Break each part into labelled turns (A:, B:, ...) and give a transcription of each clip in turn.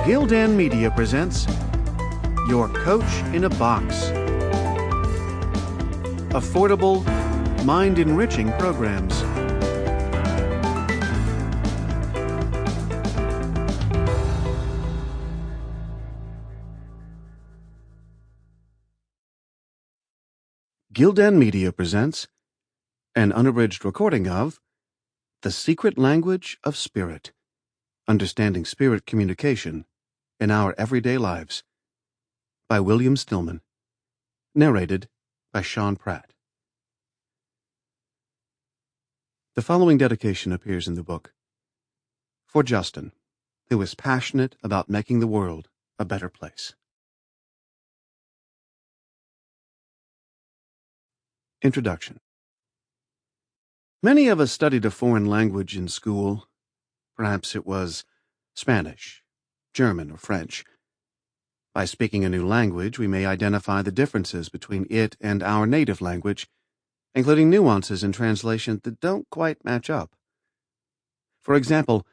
A: Gildan Media presents Your Coach in a Box. Affordable, mind-enriching programs. Gildan Media presents an unabridged recording of The Secret Language of Spirit, Understanding Spirit Communication in Our Everyday Lives, by William Stillman, narrated by Pratt. The following dedication appears in the book: For Justin, who is passionate about making the world a better place. Introduction. Many of us studied a foreign language in school. Perhaps it was Spanish, German, or French. By speaking a new language, we may identify the differences between it and our native language, including nuances in translation that don't quite match up. For example,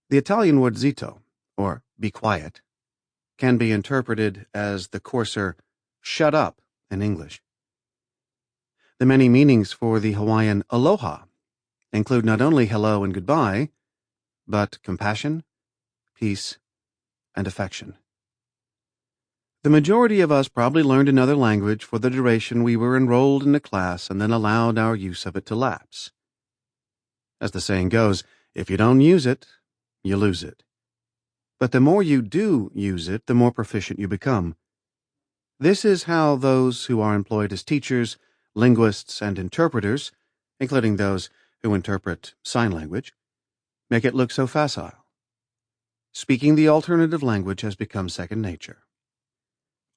A: the Italian word zitto, or be quiet, can be interpreted as the coarser shut up in English. The many meanings for the Hawaiian aloha include not only hello and goodbye, but compassion, peace, and affection. The majority of us probably learned another language for the duration we were enrolled in a class and then allowed our use of it to lapse. As the saying goes, if you don't use it, you lose it. But the more you do use it, the more proficient you become. This is how those who are employed as teachers, linguists, and interpreters, including those who interpret sign language, make it look so facile. Speaking the alternative language has become second nature.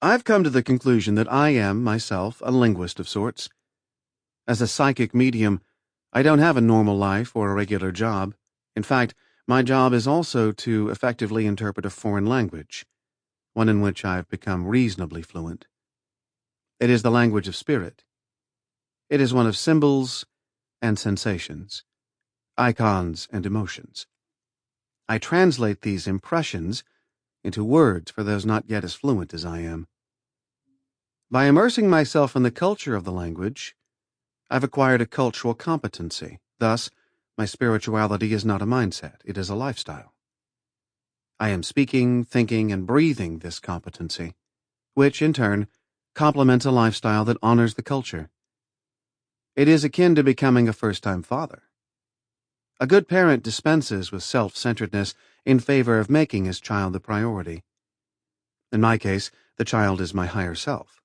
A: I've come to the conclusion that I am, myself, a linguist of sorts. As a psychic medium, I don't have a normal life or a regular job. In fact, my job is also to effectively interpret a foreign language, one in which I've become reasonably fluent. It is the language of spirit. It is one of symbols and sensations, icons and emotions. I translate these impressions into words for those not yet as fluent as I am. By immersing myself in the culture of the language, I've acquired a cultural competency. Thus, my spirituality is not a mindset, it is a lifestyle. I am speaking, thinking, and breathing this competency, which, in turn, complements a lifestyle that honors the culture. It is akin to becoming a first-time father. A good parent dispenses with self-centeredness in favor of making his child the priority. In my case, the child is my higher self.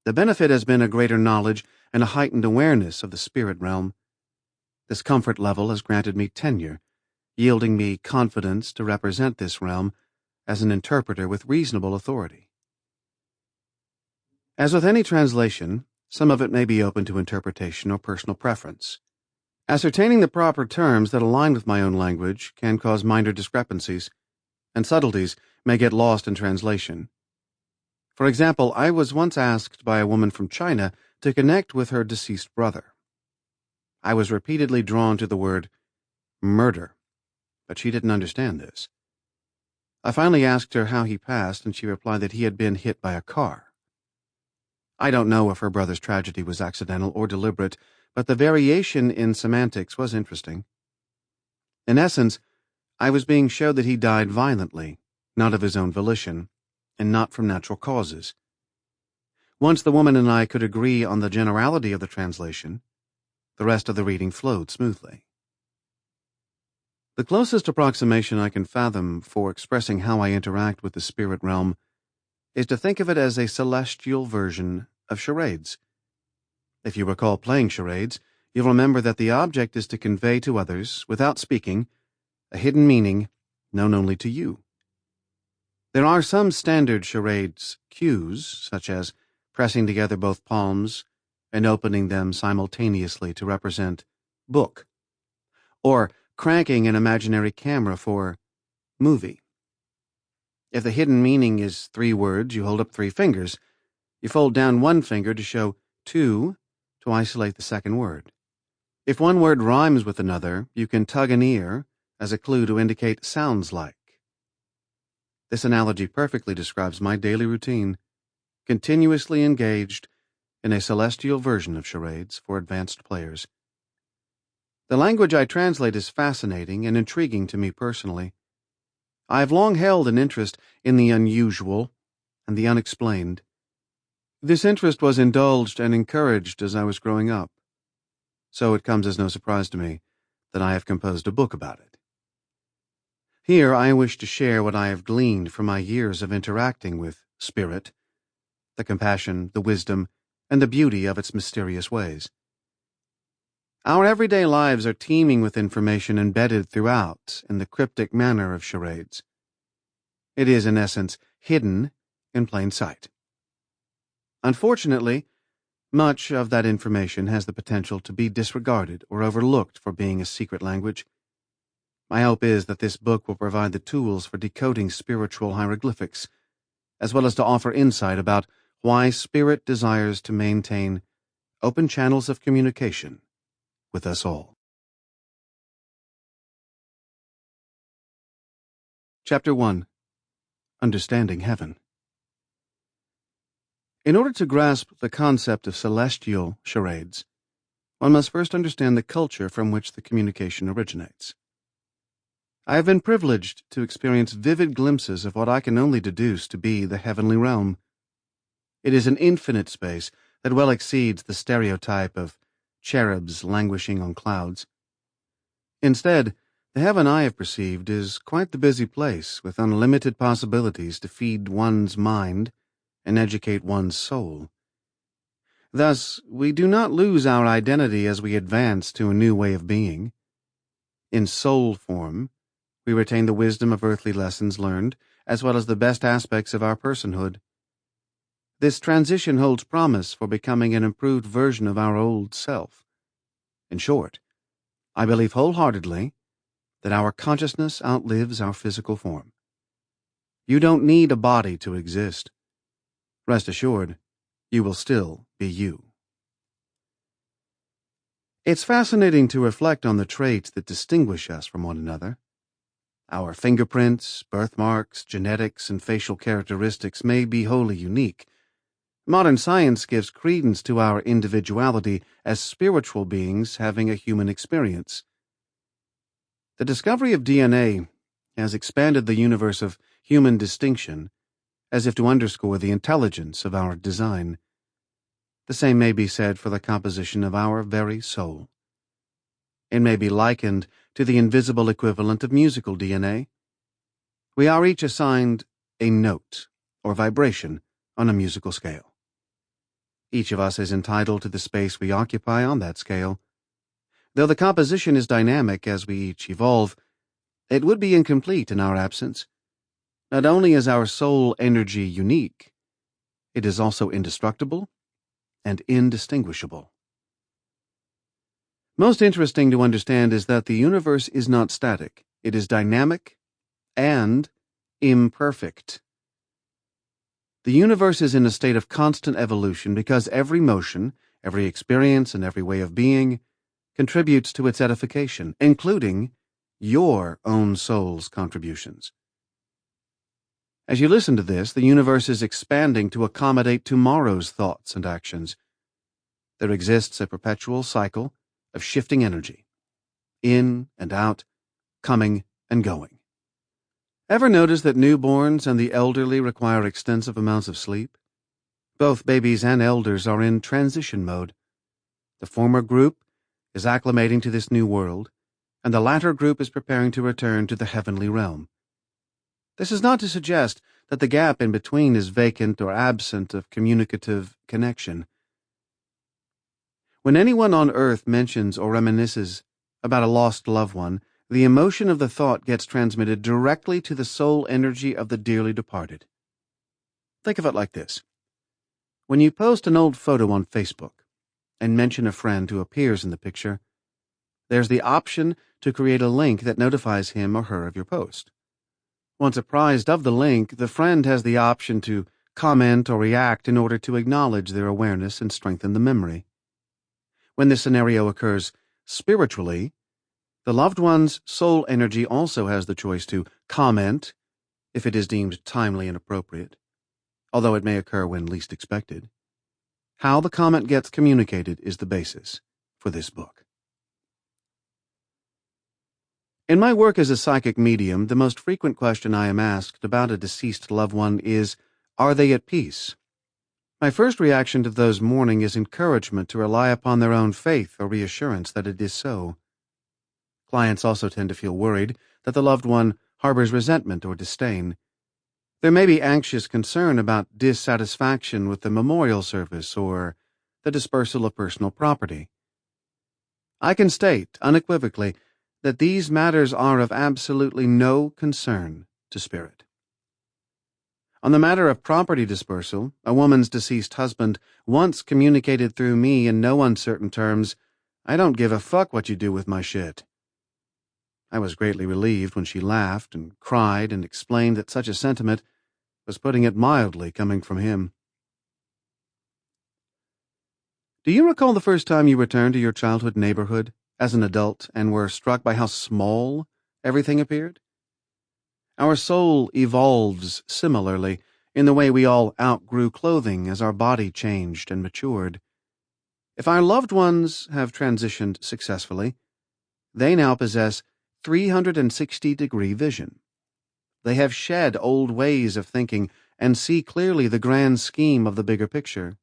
A: The benefit has been a greater knowledge and a heightened awareness of the spirit realm. This comfort level has granted me tenure, yielding me confidence to represent this realm as an interpreter with reasonable authority. As with any translation, some of it may be open to interpretation or personal preference. Ascertaining the proper terms that align with my own language can cause minor discrepancies, and subtleties may get lost in translation. For example, I was once asked by a woman from China to connect with her deceased brother. I was repeatedly drawn to the word murder, but she didn't understand this. I finally asked her how he passed, and she replied that he had been hit by a car. I don't know if her brother's tragedy was accidental or deliberate, but the variation in semantics was interesting. In essence, I was being showed that he died violently, not of his own volition, and not from natural causes. Once the woman and I could agree on the generality of the translation, the rest of the reading flowed smoothly. The closest approximation I can fathom for expressing how I interact with the spirit realm is to think of it as a celestial version of charades. If you recall playing charades, you'll remember that the object is to convey to others, without speaking, a hidden meaning known only to you. There are some standard charades cues, such as pressing together both palms and opening them simultaneously to represent book, or cranking an imaginary camera for movie. If the hidden meaning is 3 words, you hold up 3 fingers. You fold down 1 finger to show 2 to isolate the second word. If one word rhymes with another, you can tug an ear as a clue to indicate sounds like. This analogy perfectly describes my daily routine, continuously engaged in a celestial version of charades for advanced players. The language I translate is fascinating and intriguing to me personally. I have long held an interest in the unusual and the unexplained. This interest was indulged and encouraged as I was growing up, so it comes as no surprise to me that I have composed a book about it. Here I wish to share what I have gleaned from my years of interacting with spirit, the compassion, the wisdom, and the beauty of its mysterious ways. Our everyday lives are teeming with information embedded throughout in the cryptic manner of charades. It is, in essence, hidden in plain sight. Unfortunately, much of that information has the potential to be disregarded or overlooked for being a secret language. My hope is that this book will provide the tools for decoding spiritual hieroglyphics, as well as to offer insight about why spirit desires to maintain open channels of communication with us all. Chapter 1. Understanding Heaven. In order to grasp the concept of celestial charades, one must first understand the culture from which the communication originates. I have been privileged to experience vivid glimpses of what I can only deduce to be the heavenly realm. It is an infinite space that well exceeds the stereotype of cherubs languishing on clouds. Instead, the heaven I have perceived is quite the busy place with unlimited possibilities to feed one's mind and educate one's soul. Thus, we do not lose our identity as we advance to a new way of being. In soul form, we retain the wisdom of earthly lessons learned, as well as the best aspects of our personhood. This transition holds promise for becoming an improved version of our old self. In short, I believe wholeheartedly that our consciousness outlives our physical form. You don't need a body to exist. Rest assured, you will still be you. It's fascinating to reflect on the traits that distinguish us from one another. Our fingerprints, birthmarks, genetics, and facial characteristics may be wholly unique. Modern science gives credence to our individuality as spiritual beings having a human experience. The discovery of DNA has expanded the universe of human distinction, as if to underscore the intelligence of our design. The same may be said for the composition of our very soul. It may be likened to the invisible equivalent of musical DNA. We are each assigned a note or vibration on a musical scale. Each of us is entitled to the space we occupy on that scale. Though the composition is dynamic as we each evolve, it would be incomplete in our absence. Not only is our soul energy unique, it is also indestructible and indistinguishable. Most interesting to understand is that the universe is not static. It is dynamic and imperfect. The universe is in a state of constant evolution because every motion, every experience, and every way of being contributes to its edification, including your own soul's contributions. As you listen to this, the universe is expanding to accommodate tomorrow's thoughts and actions. There exists a perpetual cycle of shifting energy, in and out, coming and going. Ever notice that newborns and the elderly require extensive amounts of sleep? Both babies and elders are in transition mode. The former group is acclimating to this new world, and the latter group is preparing to return to the heavenly realm. This is not to suggest that the gap in between is vacant or absent of communicative connection. When anyone on earth mentions or reminisces about a lost loved one, the emotion of the thought gets transmitted directly to the soul energy of the dearly departed. Think of it like this. When you post an old photo on Facebook and mention a friend who appears in the picture, there's the option to create a link that notifies him or her of your post. Once apprised of the link, the friend has the option to comment or react in order to acknowledge their awareness and strengthen the memory. When this scenario occurs spiritually, the loved one's soul energy also has the choice to comment if it is deemed timely and appropriate, although it may occur when least expected. How the comment gets communicated is the basis for this book. In my work as a psychic medium, the most frequent question I am asked about a deceased loved one is, are they at peace? My first reaction to those mourning is encouragement to rely upon their own faith or reassurance that it is so. Clients also tend to feel worried that the loved one harbors resentment or disdain. There may be anxious concern about dissatisfaction with the memorial service or the dispersal of personal property. I can state unequivocally that these matters are of absolutely no concern to spirit. On the matter of property dispersal, a woman's deceased husband once communicated through me in no uncertain terms, "I don't give a fuck what you do with my shit." I was greatly relieved when she laughed and cried and explained that such a sentiment was, putting it mildly, coming from him. Do you recall the first time you returned to your childhood neighborhood as an adult and were struck by how small everything appeared? Our soul evolves similarly in the way we all outgrew clothing as our body changed and matured. If our loved ones have transitioned successfully, they now possess 360-degree vision. They have shed old ways of thinking and see clearly the grand scheme of the bigger picture.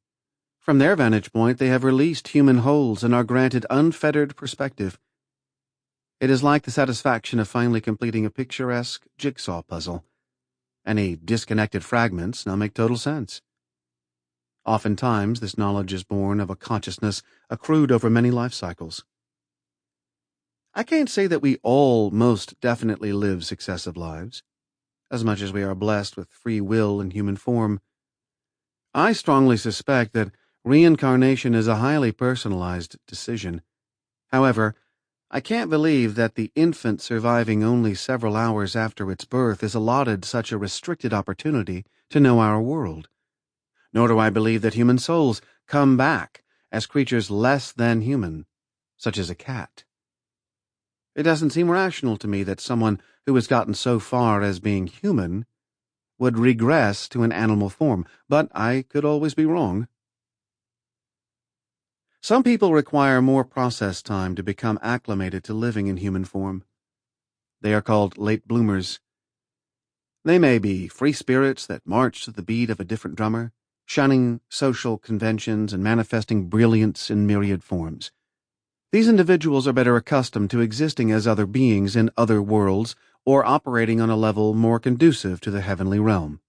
A: From their vantage point, they have released human wholes and are granted unfettered perspective. It is like the satisfaction of finally completing a picturesque jigsaw puzzle. Any disconnected fragments now make total sense. Oftentimes, this knowledge is born of a consciousness accrued over many life cycles. I can't say that we all most definitely live successive lives, as much as we are blessed with free will in human form. I strongly suspect that reincarnation is a highly personalized decision. However, I can't believe that the infant surviving only several hours after its birth is allotted such a restricted opportunity to know our world. Nor do I believe that human souls come back as creatures less than human, such as a cat. It doesn't seem rational to me that someone who has gotten so far as being human would regress to an animal form, but I could always be wrong. Some people require more process time to become acclimated to living in human form. They are called late bloomers. They may be free spirits that march to the beat of a different drummer, shunning social conventions and manifesting brilliance in myriad forms. These individuals are better accustomed to existing as other beings in other worlds or operating on a level more conducive to the heavenly realm.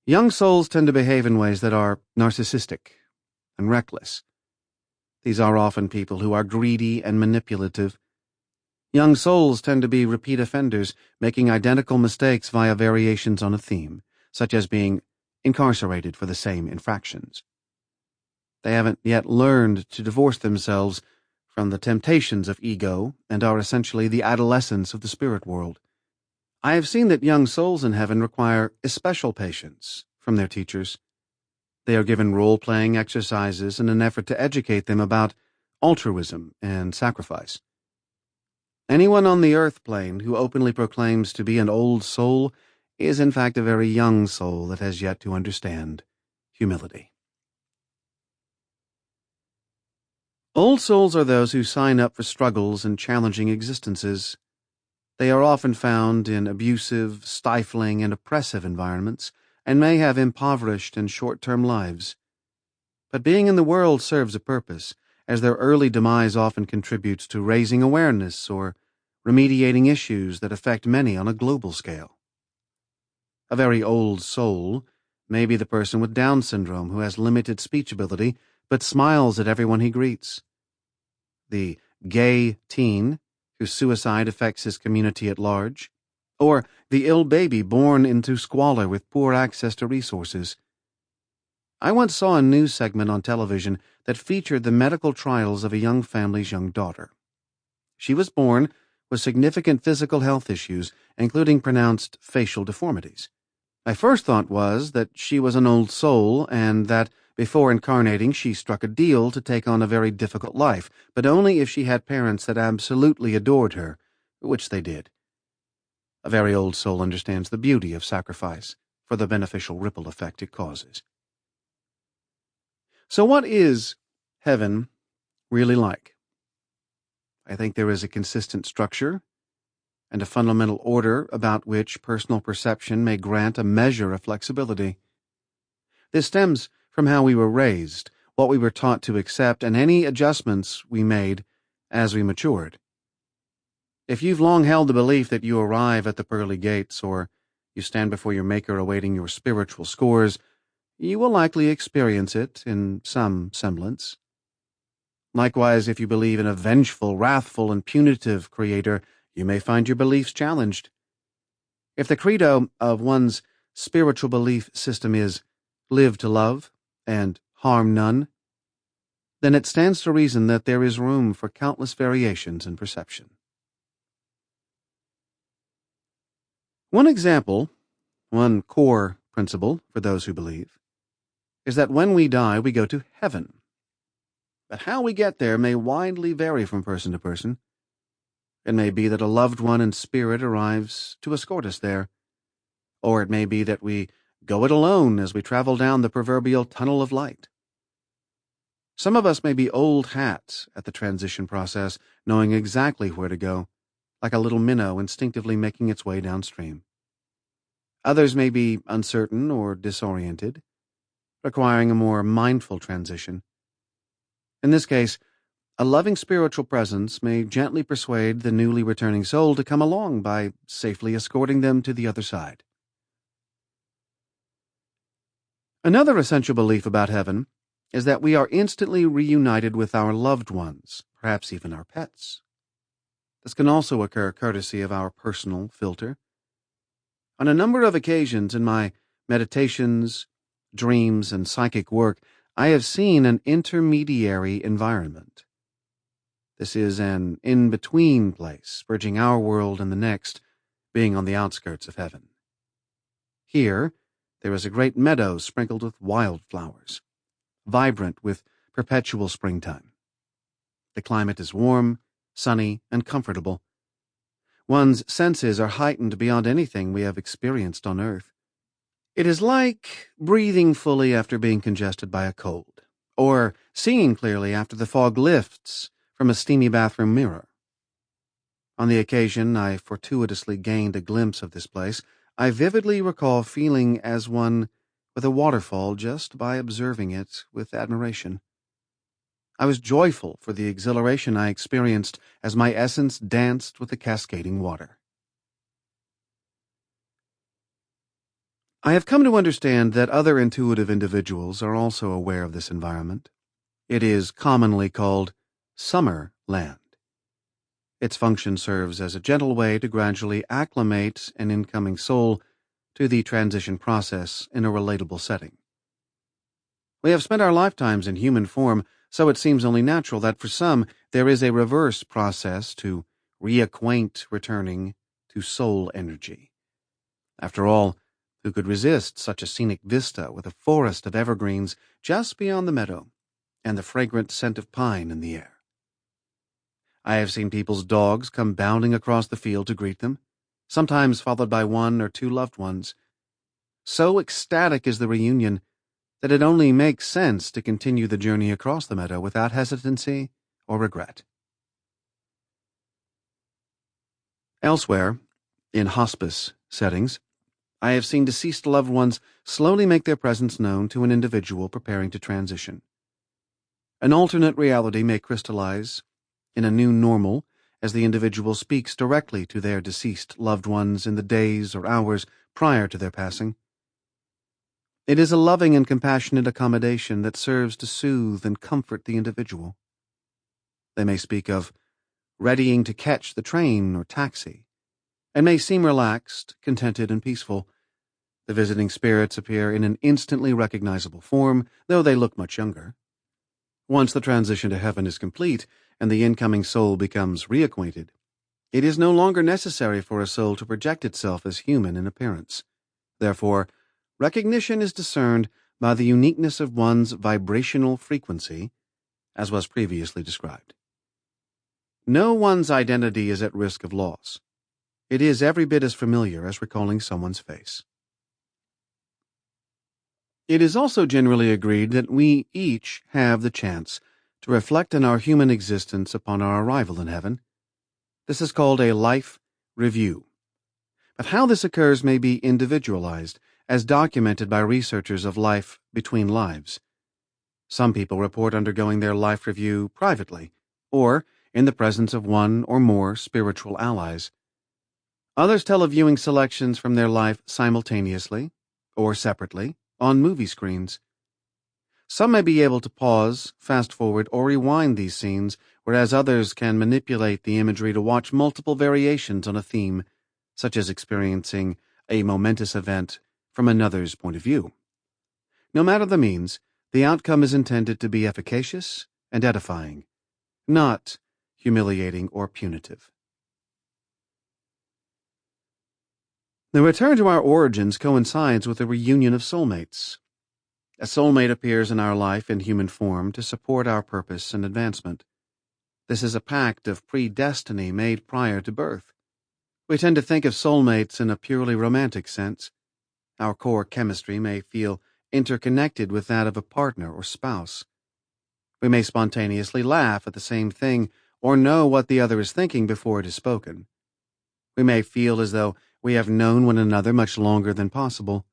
A: Young souls tend to behave in ways that are narcissistic and reckless. These are often people who are greedy and manipulative. Young souls tend to be repeat offenders, making identical mistakes via variations on a theme, such as being incarcerated for the same infractions. They haven't yet learned to divorce themselves from the temptations of ego and are essentially the adolescents of the spirit world. I have seen that young souls in heaven require especial patience from their teachers. They are given role-playing exercises in an effort to educate them about altruism and sacrifice. Anyone on the earth plane who openly proclaims to be an old soul is in fact a very young soul that has yet to understand humility. Old souls are those who sign up for struggles and challenging existences. They are often found in abusive, stifling, and oppressive environments, and may have impoverished and short-term lives. But being in the world serves a purpose, as their early demise often contributes to raising awareness or remediating issues that affect many on a global scale. A very old soul may be the person with Down syndrome who has limited speech ability but smiles at everyone he greets. The gay teen whose suicide affects his community at large, or the ill baby born into squalor with poor access to resources. I once saw a news segment on television that featured the medical trials of a young family's young daughter. She was born with significant physical health issues, including pronounced facial deformities. My first thought was that she was an old soul and that, before incarnating, she struck a deal to take on a very difficult life, but only if she had parents that absolutely adored her, which they did. A very old soul understands the beauty of sacrifice for the beneficial ripple effect it causes. So what is heaven really like? I think there is a consistent structure and a fundamental order about which personal perception may grant a measure of flexibility. This stems from how we were raised, what we were taught to accept, and any adjustments we made as we matured. If you've long held the belief that you arrive at the pearly gates, or you stand before your Maker awaiting your spiritual scores, you will likely experience it in some semblance. Likewise, if you believe in a vengeful, wrathful, and punitive Creator, you may find your beliefs challenged. If the credo of one's spiritual belief system is live to love and harm none, then it stands to reason that there is room for countless variations in perception. One example, one core principle for those who believe, is that when we die, we go to heaven. But how we get there may widely vary from person to person. It may be that a loved one in spirit arrives to escort us there, or it may be that we go it alone as we travel down the proverbial tunnel of light. Some of us may be old hats at the transition process, knowing exactly where to go, like a little minnow instinctively making its way downstream. Others may be uncertain or disoriented, requiring a more mindful transition. In this case, a loving spiritual presence may gently persuade the newly returning soul to come along by safely escorting them to the other side. Another essential belief about heaven is that we are instantly reunited with our loved ones, perhaps even our pets. This can also occur courtesy of our personal filter. On a number of occasions in my meditations, dreams, and psychic work, I have seen an intermediary environment. This is an in-between place, bridging our world and the next, being on the outskirts of heaven. Here, there is a great meadow sprinkled with wildflowers, vibrant with perpetual springtime. The climate is warm, sunny, and comfortable. One's senses are heightened beyond anything we have experienced on earth. It is like breathing fully after being congested by a cold, or seeing clearly after the fog lifts from a steamy bathroom mirror. On the occasion I fortuitously gained a glimpse of this place, I vividly recall feeling as one with a waterfall just by observing it with admiration. I was joyful for the exhilaration I experienced as my essence danced with the cascading water. I have come to understand that other intuitive individuals are also aware of this environment. It is commonly called summer land. Its function serves as a gentle way to gradually acclimate an incoming soul to the transition process in a relatable setting. We have spent our lifetimes in human form, so it seems only natural that for some there is a reverse process to reacquaint returning to soul energy. After all, who could resist such a scenic vista with a forest of evergreens just beyond the meadow and the fragrant scent of pine in the air? I have seen people's dogs come bounding across the field to greet them, sometimes followed by one or two loved ones. So ecstatic is the reunion that it only makes sense to continue the journey across the meadow without hesitancy or regret. Elsewhere, in hospice settings, I have seen deceased loved ones slowly make their presence known to an individual preparing to transition. An alternate reality may crystallize in a new normal as the individual speaks directly to their deceased loved ones in the days or hours prior to their passing. It is a loving and compassionate accommodation that serves to soothe and comfort the individual. They may speak of readying to catch the train or taxi, and may seem relaxed, contented, and peaceful. The visiting spirits appear in an instantly recognizable form, though they look much younger. Once the transition to heaven is complete and the incoming soul becomes reacquainted, it is no longer necessary for a soul to project itself as human in appearance. Therefore, recognition is discerned by the uniqueness of one's vibrational frequency, as was previously described. No one's identity is at risk of loss. it is every bit as familiar as recalling someone's face. It is also generally agreed that we each have the chance to reflect on our human existence upon our arrival in heaven. This is called a life review. But how this occurs may be individualized, as documented by researchers of life between lives. Some people report undergoing their life review privately, or in the presence of one or more spiritual allies. Others tell of viewing selections from their life simultaneously, or separately, on movie screens. Some may be able to pause, fast forward, or rewind these scenes, whereas others can manipulate the imagery to watch multiple variations on a theme, such as experiencing a momentous event from another's point of view. No matter the means, the outcome is intended to be efficacious and edifying, not humiliating or punitive. The return to our origins coincides with the reunion of soulmates. A soulmate appears in our life in human form to support our purpose and advancement. This is a pact of predestiny made prior to birth. We tend to think of soulmates in a purely romantic sense. Our core chemistry may feel interconnected with that of a partner or spouse. We may spontaneously laugh at the same thing or know what the other is thinking before it is spoken. We may feel as though we have known one another much longer than possible.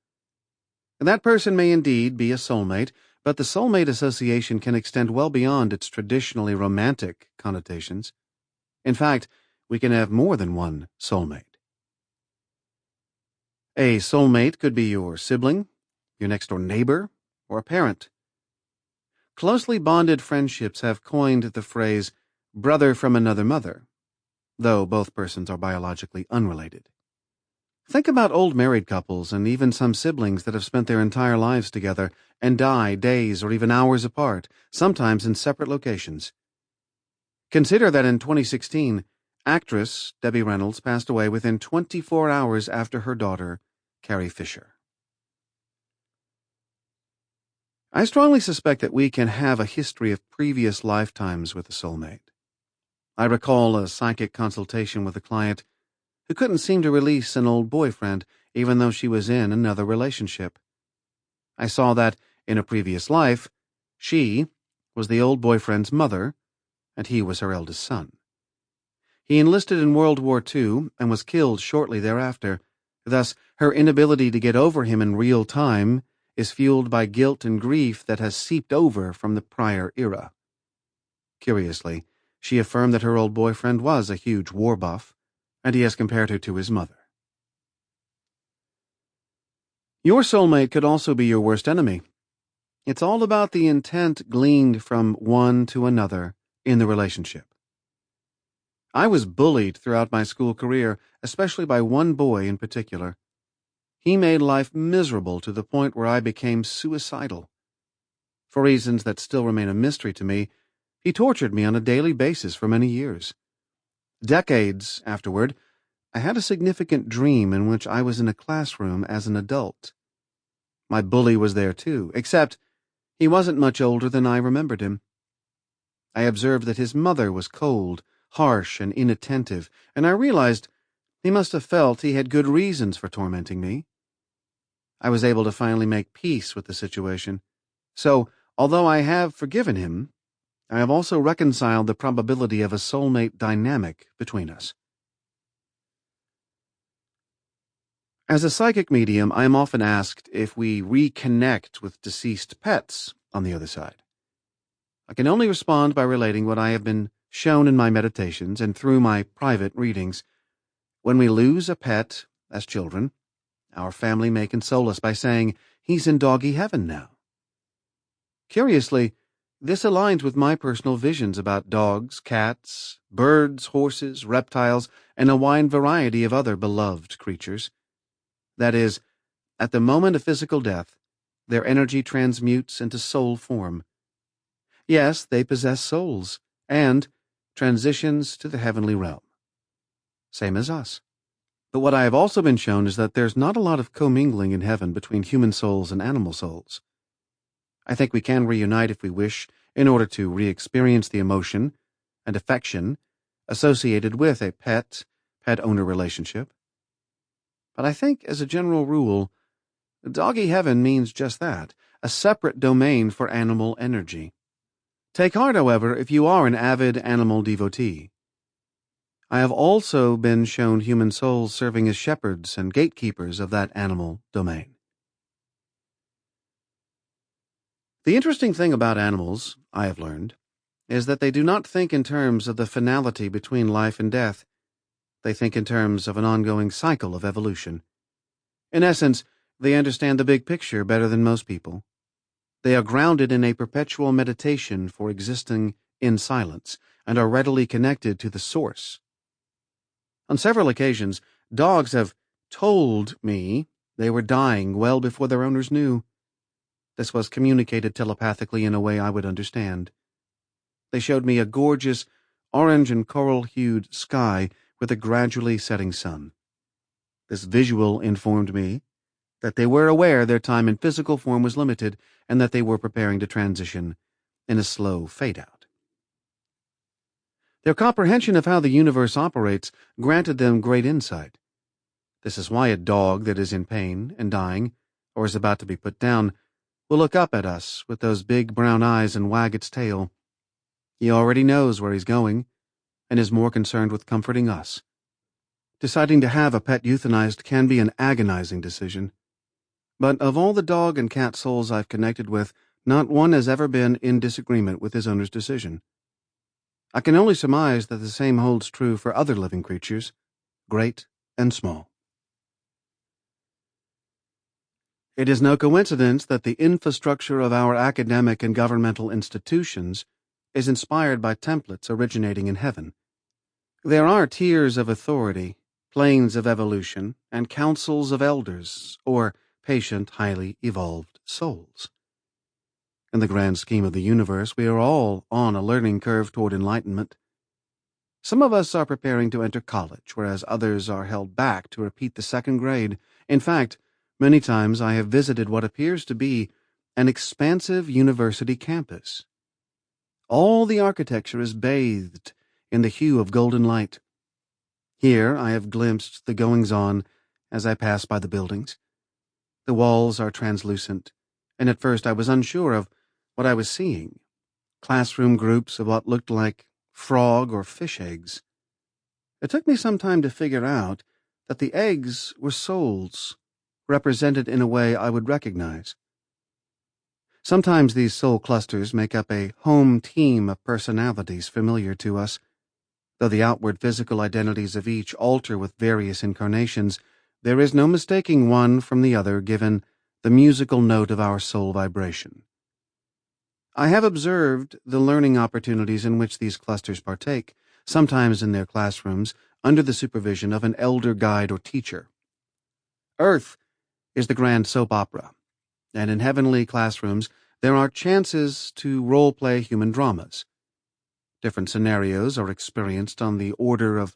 A: That person may indeed be a soulmate, but the soulmate association can extend well beyond its traditionally romantic connotations. In fact, we can have more than one soulmate. A soulmate could be your sibling, your next-door neighbor, or a parent. Closely bonded friendships have coined the phrase brother from another mother, though both persons are biologically unrelated. Think about old married couples and even some siblings that have spent their entire lives together and die days or even hours apart, sometimes in separate locations. Consider that in 2016, actress Debbie Reynolds passed away within 24 hours after her daughter, Carrie Fisher. I strongly suspect that we can have a history of previous lifetimes with a soulmate. I recall a psychic consultation with a client who couldn't seem to release an old boyfriend even though she was in another relationship. I saw that, in a previous life, she was the old boyfriend's mother, and he was her eldest son. He enlisted in World War II and was killed shortly thereafter. Thus, her inability to get over him in real time is fueled by guilt and grief that has seeped over from the prior era. Curiously, she affirmed that her old boyfriend was a huge war buff, and he has compared her to his mother. Your soulmate could also be your worst enemy. It's all about the intent gleaned from one to another in the relationship. I was bullied throughout my school career, especially by one boy in particular. He made life miserable to the point where I became suicidal. For reasons that still remain a mystery to me, he tortured me on a daily basis for many years. Decades afterward, I had a significant dream in which I was in a classroom as an adult. My bully was there too, except he wasn't much older than I remembered him. I observed that his mother was cold, harsh, and inattentive, and I realized he must have felt he had good reasons for tormenting me. I was able to finally make peace with the situation. So, although I have forgiven him, I have also reconciled the probability of a soulmate dynamic between us. As a psychic medium, I am often asked if we reconnect with deceased pets on the other side. I can only respond by relating what I have been shown in my meditations and through my private readings. When we lose a pet as children, our family may console us by saying, "He's in doggy heaven now." Curiously, this aligns with my personal visions about dogs, cats, birds, horses, reptiles, and a wide variety of other beloved creatures. That is, at the moment of physical death, their energy transmutes into soul form. Yes, they possess souls, and transitions to the heavenly realm. Same as us. But what I have also been shown is that there's not a lot of commingling in heaven between human souls and animal souls. I think we can reunite if we wish, in order to re-experience the emotion and affection associated with a pet, pet-owner relationship. But I think, as a general rule, doggy heaven means just that, a separate domain for animal energy. Take heart, however, if you are an avid animal devotee. I have also been shown human souls serving as shepherds and gatekeepers of that animal domain. The interesting thing about animals, I have learned, is that they do not think in terms of the finality between life and death. They think in terms of an ongoing cycle of evolution. In essence, they understand the big picture better than most people. They are grounded in a perpetual meditation for existing in silence and are readily connected to the source. On several occasions, dogs have told me they were dying well before their owners knew. This was communicated telepathically in a way I would understand. They showed me a gorgeous, orange and coral-hued sky with a gradually setting sun. This visual informed me that they were aware their time in physical form was limited and that they were preparing to transition in a slow fade-out. Their comprehension of how the universe operates granted them great insight. This is why a dog that is in pain and dying, or is about to be put down, will look up at us with those big brown eyes and wag its tail. He already knows where he's going, and is more concerned with comforting us. Deciding to have a pet euthanized can be an agonizing decision. But of all the dog and cat souls I've connected with, not one has ever been in disagreement with his owner's decision. I can only surmise that the same holds true for other living creatures, great and small. It is no coincidence that the infrastructure of our academic and governmental institutions is inspired by templates originating in heaven. There are tiers of authority, planes of evolution, and councils of elders, or patient, highly evolved souls. In the grand scheme of the universe, we are all on a learning curve toward enlightenment. Some of us are preparing to enter college, whereas others are held back to repeat the second grade. In fact, many times I have visited what appears to be an expansive university campus. All the architecture is bathed in the hue of golden light. Here I have glimpsed the goings-on as I pass by the buildings. The walls are translucent, and at first I was unsure of what I was seeing. Classroom groups of what looked like frog or fish eggs. It took me some time to figure out that the eggs were souls, represented in a way I would recognize. Sometimes these soul clusters make up a home team of personalities familiar to us. Though the outward physical identities of each alter with various incarnations, there is no mistaking one from the other given the musical note of our soul vibration. I have observed the learning opportunities in which these clusters partake, sometimes in their classrooms, under the supervision of an elder guide or teacher. Earth is the grand soap opera, and in heavenly classrooms there are chances to role-play human dramas. Different scenarios are experienced on the order of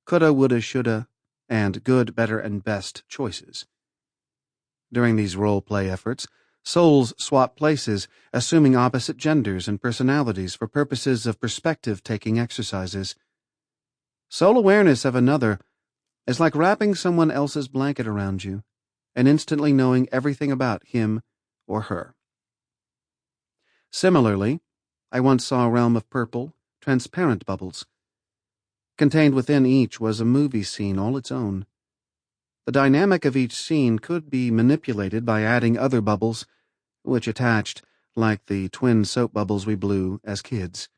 A: coulda, woulda, shoulda, and good, better, and best choices. During these role-play efforts, souls swap places, assuming opposite genders and personalities for purposes of perspective-taking exercises. Soul awareness of another is like wrapping someone else's blanket around you and instantly knowing everything about him or her. Similarly, I once saw a realm of purple, transparent bubbles. Contained within each was a movie scene all its own. The dynamic of each scene could be manipulated by adding other bubbles, which attached, like the twin soap bubbles we blew as kids.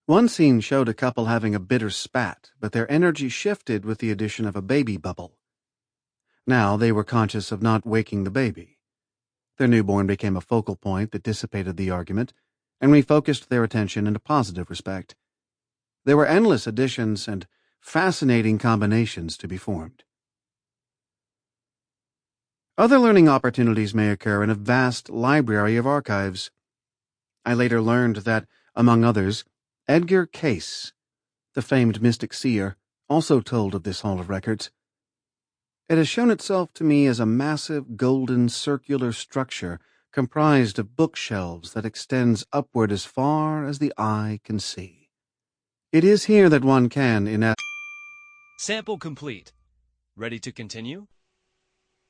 A: One scene showed a couple having a bitter spat, but their energy shifted with the addition of a baby bubble. Now they were conscious of not waking the baby. Their newborn became a focal point that dissipated the argument and refocused their attention in a positive respect. There were endless additions and fascinating combinations to be formed. Other learning opportunities may occur in a vast library of archives. I later learned that, among others, Edgar Cayce, the famed mystic seer, also told of this hall of records. It has shown itself to me as a massive golden circular structure comprised of bookshelves that extends upward as far as the eye can see. It is here that one can, in
B: Sample complete. Ready to continue?